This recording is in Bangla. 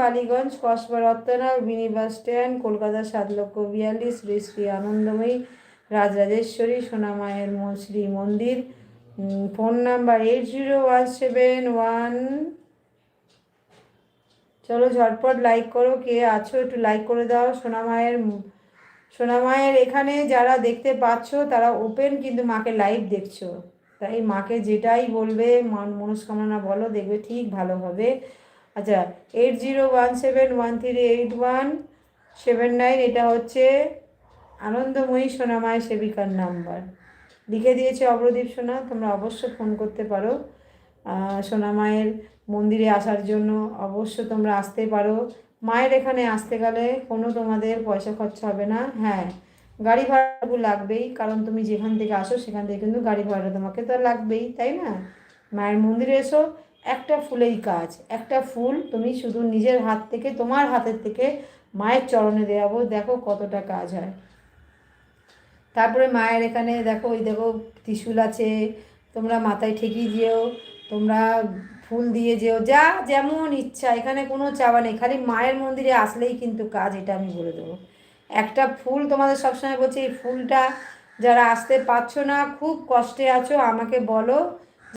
Ballygunge, Kasba Rattana, mini bus stand, Kolkata 7,42,000, Shri Shri Anandamayi Rajrajeshwari সোনামায়ের শ্রী মন্দির। Phone number 801711। চলো ঝটপট লাইক করো, কে আছো একটু লাইক করে দাও। সোনামায়ের এখানে যারা দেখতে পাচ্ছ তারা ওপেন কিন্তু মাকে লাইভ দেখছো, তাই মাকে যেটাই বলবে মনস্কামনা বলো, দেখবে ঠিক ভালো হবে। আচ্ছা, 8017138179, এটা হচ্ছে আনন্দময়ী সোনামায়ের সেবিকার নাম্বার। লিখে দিয়েছে অবরদীপ সোনা, তোমরা অবশ্য ফোন করতে পারো। সোনামায়ের মন্দিরে আসার জন্য অবশ্য তোমরা আসতে পারো। মায়ের এখানে আসতে গেলে কোনো তোমাদের পয়সা খরচা হবে না। হ্যাঁ, গাড়ি ভাড়া লাগবেই, কারণ তুমি যেখান থেকে আসো সেখান থেকে কিন্তু গাড়ি ভাড়া তোমাকে তো লাগবেই, তাই না? মায়ের মন্দিরে এসো, একটা ফুলেই কাজ, একটা ফুল তুমি শুধু নিজের হাত থেকে, তোমার হাতের থেকে মায়ের চরণে দেওয়াবো, দেখো কতটা কাজ হয়। তারপরে মায়ের এখানে দেখো, ওই দেখো ত্রিশূল আছে, তোমরা মাথায় ঠেকিয়ে যেও, তোমরা ফুল দিয়ে যেও, যা যেমন ইচ্ছা, এখানে কোনো চাওয়া নেই, খালি মায়ের মন্দিরে আসলেই কিন্তু কাজ, এটা আমি বলে দেবো। একটা ফুল তোমাদের সবসময় বলছি, এই ফুলটা যারা আসতে পারছো না, খুব কষ্টে আছো, আমাকে বলো,